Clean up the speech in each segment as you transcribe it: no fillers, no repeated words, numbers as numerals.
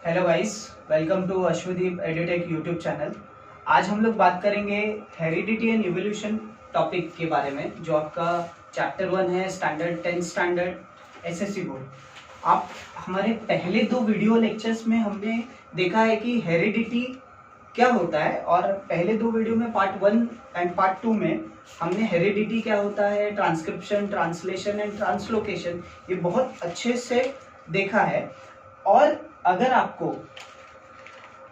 Hello guys, welcome to Ashwadeep edutech YouTube channel. आज हम लोग बात करेंगे हेरिडिटी एंड इवोल्यूशन टॉपिक के बारे में, जो आपका चैप्टर 1 है, स्टैंडर्ड 10 स्टैंडर्ड एसएससी बोर्ड। आप हमारे पहले 2 वीडियो लेक्चर्स में हमने देखा है कि हेरिडिटी क्या होता है, और पहले 2 वीडियो में पार्ट 1 एंड पार्ट 2 में हमने हेरिडिटी क्या होता है, ट्रांसक्रिप्शन, ट्रांसलेशन एंड ट्रांसलोकेशन, ये बहुत अच्छे से देखा है। और अगर आपको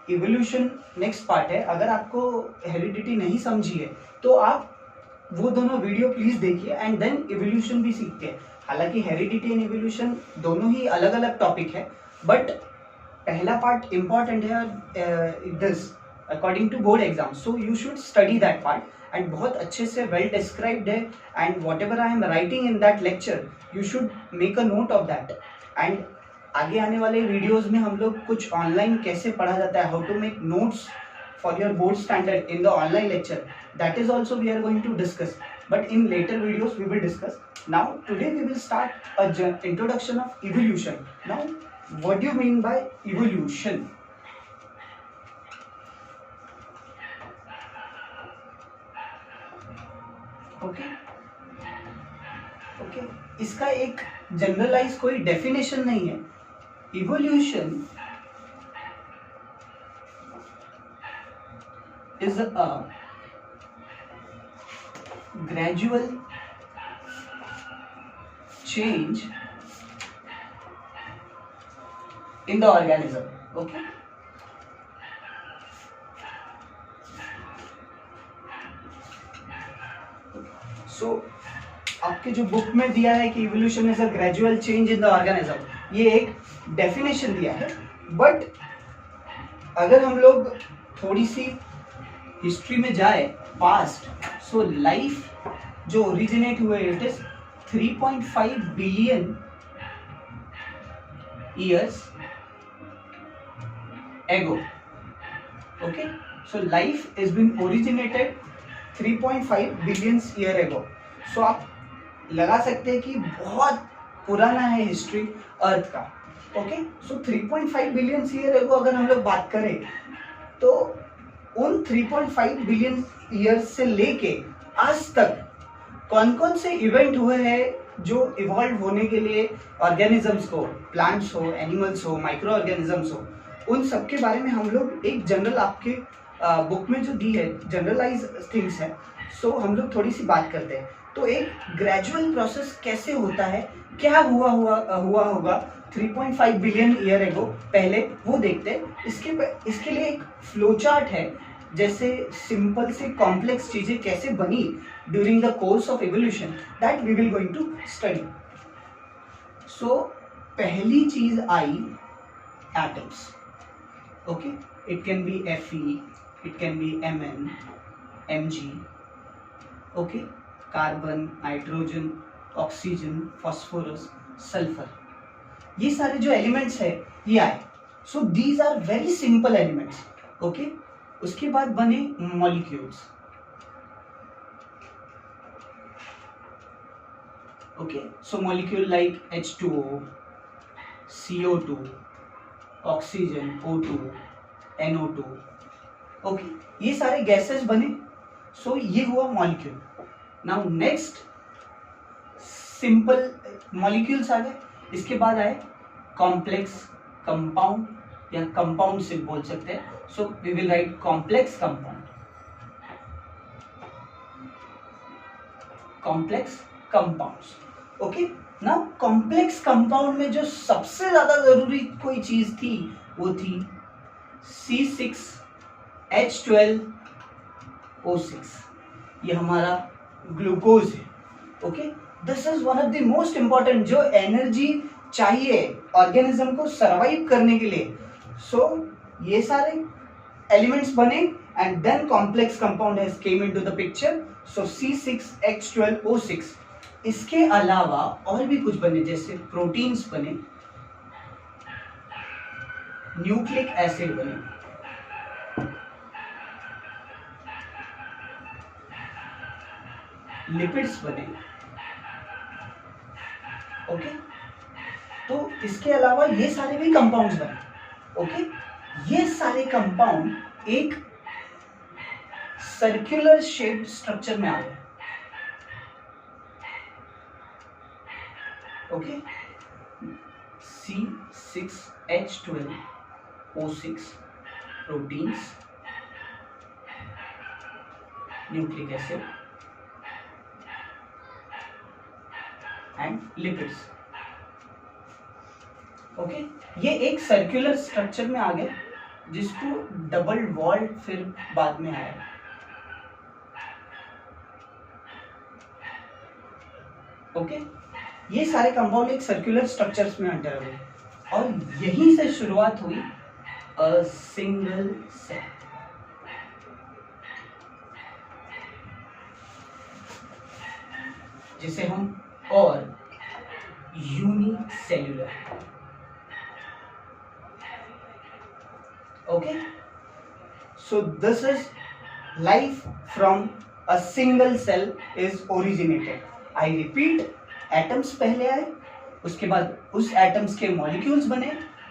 इवोल्यूशन नेक्स्ट पार्ट है, अगर आपको हेरिडिटी नहीं समझी है तो आप वो दोनों वीडियो प्लीज देखिए एंड देन इवोल्यूशन भी सीखते हैं। हालांकि हेरिडिटी एंड इवोल्यूशन दोनों ही अलग अलग टॉपिक है, बट पहला पार्ट इंपॉर्टेंट है this according to board exam, so you should study that part and बहुत अच्छे से वेल डिस्क्राइब्ड है। And whatever I am writing in that lecture you should make a note of that. And आगे आने वाले videos में हम लोग कुछ ऑनलाइन कैसे पढ़ा जाता है, how to make notes for your board standard in the online lecture, that is also we are going to discuss, but in later videos we will discuss. Now today we will start a introduction of evolution. Now what do you mean by evolution? Okay, okay, इसका एक generalise कोई definition नहीं है. Evolution is a gradual change in the organism. Okay. So आपके जो book में दिया है कि evolution is a gradual change in the organism, ये एक डेफिनेशन दिया है. बट अगर हम लोग थोड़ी सी हिस्ट्री में जाए पास्ट, सो लाइफ जो ओरिजिनेट हुए it is 3.5 billion years ago. Okay, so life has been originated 3.5 billion year ago. So आप लगा सकते हैं कि बहुत पुराना है हिस्ट्री अर्थ का. ओके, सो 3.5 बिलियन ईयर एगो अगर हम लोग बात करें तो उन 3.5 बिलियन ईयर्स से लेके आज तक कौन कौन से इवेंट हुए हैं जो इवॉल्व होने के लिए ऑर्गेनिजम्स को, प्लांट्स हो, एनिमल्स हो, माइक्रो ऑर्गेनिजम्स हो, उन सब के बारे में हम लोग एक जनरल आपके बुक में जो दी है जनरलाइज थिंग्स है, सो हम लोग थोड़ी सी बात करते हैं. तो एक ग्रेजुअल प्रोसेस कैसे होता है, क्या हुआ होगा 3.5 बिलियन ईयर एगो, पहले वो देखते हैं. इसके लिए एक फ्लो चार्ट है, जैसे सिंपल से कॉम्प्लेक्स चीजें कैसे बनी during the course of evolution, that we will going to study. So पहली चीज आई atoms. Okay, it can be Fe, it can be Mn, Mg. Okay, carbon, nitrogen, oxygen, phosphorus, sulphur, ये सारे जो एलिमेंट्स है ये आए. So these are very simple elements. Okay, उसके बाद बने molecules. Okay, so molecule like H2O, CO2, oxygen, O2, NO2. Okay, ये सारे गैसेस बने. सो ये हुआ molecule. Now next simple molecules आ गए. इसके बाद आए कॉम्प्लेक्स, कंपाउंड या कंपाउंड से बोल सकते हैं. So we will write complex compound, complex compounds. Okay, now complex compound में जो सबसे ज्यादा जरूरी कोई चीज थी वो थी C6H12O6. ये हमारा ग्लूकोज है. Okay, this is one of the most important, जो एनर्जी चाहिए ऑर्गेनिज्म को सरवाइव करने के लिए. सो ये सारे एलिमेंट्स बने and then complex compound has came into the picture. So C6H12O6. इसके अलावा और भी कुछ बने, जैसे प्रोटीन्स बने, न्यूक्लिक एसिड बने, लिपिड्स बने. ओके, तो इसके अलावा ये सारे भी कंपाउंड्स बने. ओके, ये सारे कंपाउंड एक सर्कुलर शेप्ड स्ट्रक्चर में आ गए। Okay, C6H12O6 proteins, nucleic acid and lipids. Okay, ये एक सर्कुलर स्ट्रक्चर में आ गए जिसको डबल वॉल्ड फिर बाद में आया। ओके, ये सारे कंपाउंड एक सर्कुलर स्ट्रक्चर्स में एंटर हुए और यहीं से शुरुआत हुई अ सिंगल सेल। जिसे हम और unicellular. Okay, so this is life from a single cell is originated. I repeat, atoms पहले आए, उसके बाद उस एटम्स के मॉलिक्यूल्स बने,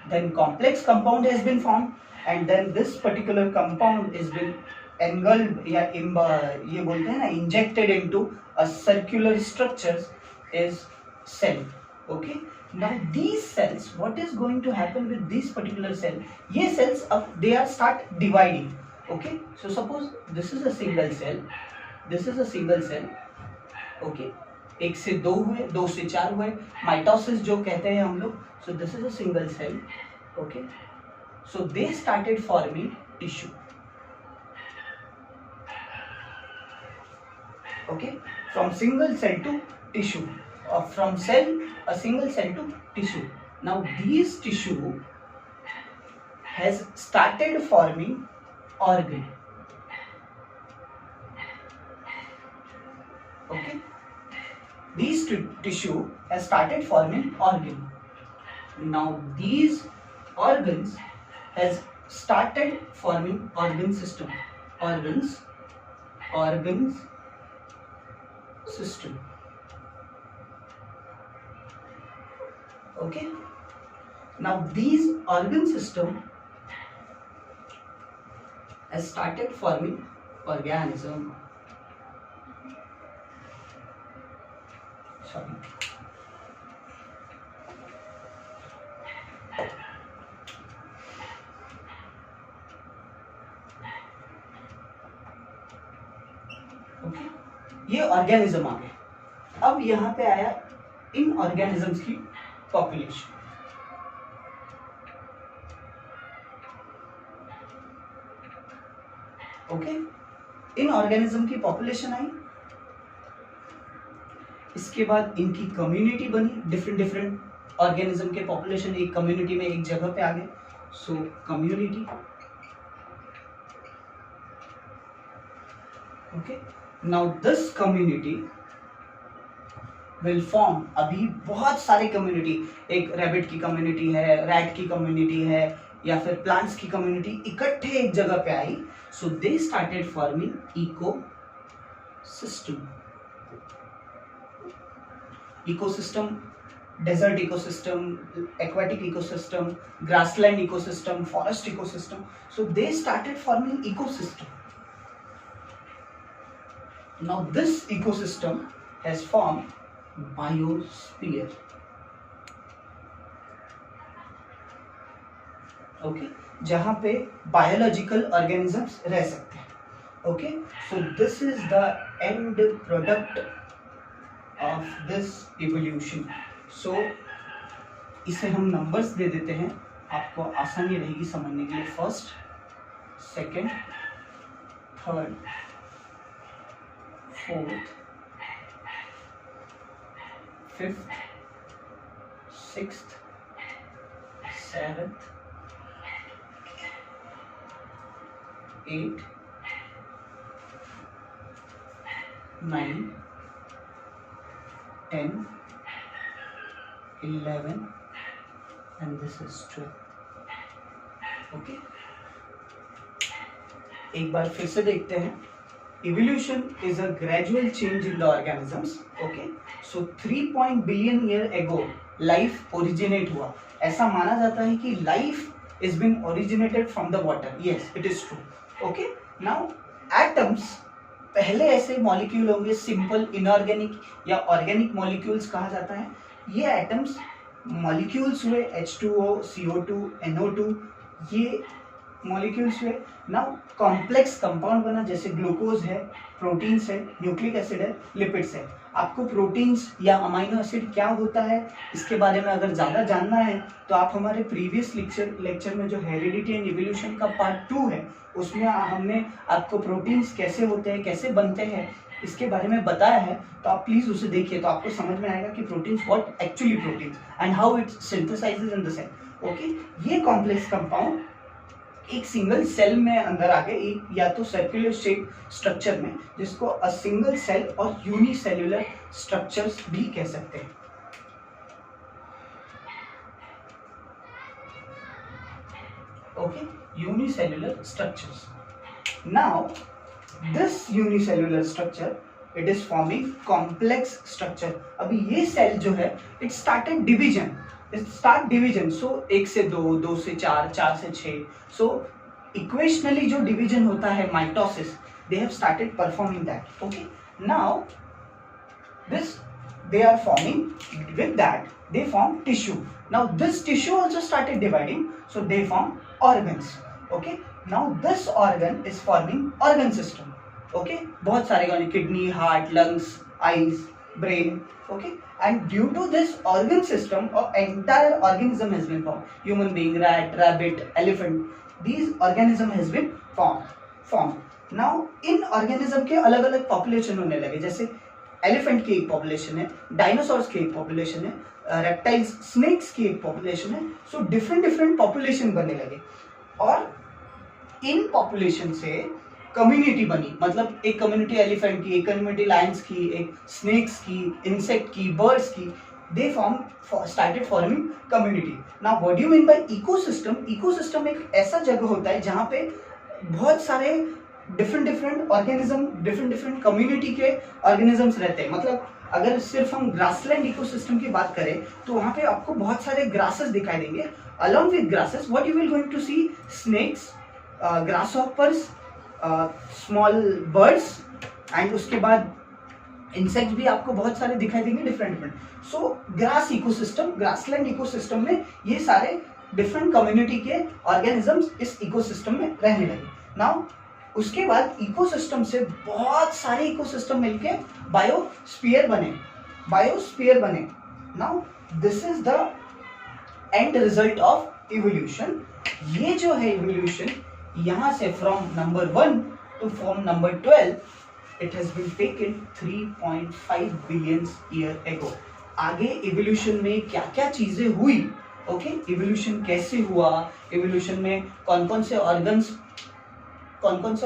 then complex compound has been form and then this particular compound is been engulfed या ये बोलते हैं ना injected into a circular structures is cell. Okay, now these cells, what is going to happen with these particular cell? ये cells अब they are start dividing. Okay, so suppose this is a single cell, this is a single cell. Okay, एक से दो हुए, दो से चार हुए, माइटोसिस जो कहते हैं हम लोग. So this is a single cell. Okay, so they started forming tissue. Okay, from single cell to tissue, or from cell, a single cell to tissue. Now these tissue has started forming organ. Okay, these tissue has started forming organ. Now these organs has started forming organ system. Organs system. Okay, now these organ system has started forming organism. Sorry. Okay, ये organism आ गए। अब यहाँ पे आया इन organisms की population. Okay, इन organism की population आई, इसके बाद इनकी कम्युनिटी बनी, डिफरेंट डिफरेंट ऑर्गेनिज्म के पॉपुलेशन एक कम्युनिटी में एक जगह पे आ गए। सो community. Okay, now this community will form, अभी बहुत सारे कम्युनिटी, एक रैबिट की कम्युनिटी है, रैट की कम्युनिटी है, या फिर प्लांट्स की कम्युनिटी इकट्ठे एक जगह पे आई। So they started forming ecosystem. Ecosystem, desert ecosystem, aquatic ecosystem, grassland ecosystem, forest ecosystem. So they started forming ecosystem. Now this ecosystem has formed biosphere. Okay, जहाँ पे biological organisms रह सकते हैं. Okay, so this is the end product of this evolution. So इसे हम numbers दे देते हैं, आपको आसानी रहेगी समझने के लिए. First, second, third, fourth, fifth, sixth, seventh, eight, 9, 10, 11 and this is 12. Okay, एक बार फिर से देखते हैं. Evolution is a gradual change in the organisms. Okay, so 3 billion year ago life originate हुआ. ऐसा माना जाता है कि life is been originated from the water, yes it is true. Okay, now atoms पहले ऐसे मॉलिक्यूल होंगे, सिंपल इनऑर्गेनिक या ऑर्गेनिक मॉलिक्यूल्स कहा जाता है। ये एटम्स मॉलिक्यूल्स हुए, H2O, CO2, NO2, ये मॉलिक्यूल्स हुए। नाउ कॉम्प्लेक्स कंपाउंड बना, जैसे ग्लूकोज है, प्रोटीन्स है, न्यूक्लिक एसिड है, लिपिड्स है। आपको प्रोटीन्स या अमाइनो एसिड क्या होता है इसके बारे में अगर ज़्यादा जानना है तो आप हमारे प्रीवियस लेक्चर में जो हेरिडिटी एंड इवोल्यूशन का पार्ट 2 है उसमें हमने आपको प्रोटीन्स कैसे होते हैं, कैसे बनते हैं, इसके बारे में बताया है। तो आप प्लीज उसे देखिए, तो आपको समझ में आएगा कि proteins what actually proteins and how it synthesizes in the cell. Okay, ये कॉम्प्लेक्स कंपाउंड एक सिंगल सेल में अंदर आ गए, या तो सर्कुलर शेप स्ट्रक्चर में, जिसको अ सिंगल सेल और यूनिसेल्युलर स्ट्रक्चर्स भी कह सकते हैं। Okay, unicellular structures. Now this unicellular structure it is forming complex structure. अभी ये सेल जो है इट स्टार्टेड डिवीजन, सो 1 से 2, 2 से 4, 4 से 6। सो इक्वेशनली जो डिवीजन होता है mitosis, they have started performing that. Okay, now this they are forming, with that they form tissue. Now this tissue also started dividing, so they form organs. Okay, now this organ is forming organ system. Okay, बहुत सारे organ, kidney, heart, lungs, eyes, brain. Okay, and due to this organ system, entire organism has been formed. Human being, rat, rabbit, elephant, these organism has been formed. Now in organism के अलग अलग population होने लगे, जैसे elephant की एक population है, dinosaurs की एक पॉपुलेशन है, रेप्टाइल्स, स्नेक्स की एक पॉपुलेशन है। सो डिफरेंट पॉपुलेशन बनने लगे और इन पॉपुलेशन से कम्युनिटी बनी, मतलब एक कम्युनिटी एलिफेंट की, एक कम्युनिटी लायंस की, एक स्नेक्स की, इंसेक्ट की, बर्ड्स की, दे started forming community. Now what do you mean by ecosystem? Ecosystem एक ऐसा जगह होता है जहाँ पे बहुत सारे डिफरेंट ऑर्गेनिज्म, डिफरेंट कम्युनिटी के ऑर्गेनिजम्स रहते हैं। मतलब अगर सिर्फ हम ग्रासलैंड इकोसिस्टम की बात करें तो वहाँ पे आपको बहुत सारे ग्रासेस दिखाई देंगे। Along with grasses what you will going to see snakes, grasshoppers, small birds, and उसके बाद इंसेक्ट भी आपको बहुत सारे दिखाई देंगे different. So grass ecosystem, grassland ecosystem में ये सारे डिफरेंट कम्युनिटी के ऑर्गेनिजम्स इस इकोसिस्टम में रहने लगे। नाउ उसके बाद इकोसिस्टम से बहुत सारे इकोसिस्टम मिलके बायोस्फीयर बने। Now this is the end result of evolution. ये जो है इवोल्यूशन, यहाँ से from number 1 to form number 12 it has been taken 3.5 billion year ago. आगे इवोल्यूशन में क्या क्या चीजें हुई, ओके, इवोल्यूशन कैसे हुआ, इवोल्यूशन में कौन कौन से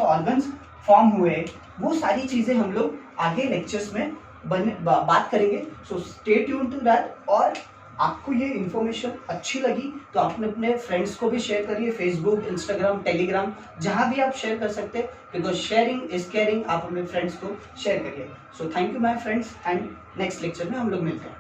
ऑर्गन्स फॉर्म हुए, वो सारी चीजें हम लोग आगे लेक्चर्स में बात करेंगे। So stay tune to that. और आपको ये इन्फॉर्मेशन अच्छी लगी तो आप अपने फ्रेंड्स को भी शेयर करिए, फेसबुक, इंस्टाग्राम, टेलीग्राम, जहां भी आप शेयर कर सकते हैं, बिकॉज शेयरिंग इज केयरिंग। आप अपने फ्रेंड्स को शेयर करिए। So thank you my friends, and next lecture में हम लोग मिलते हैं।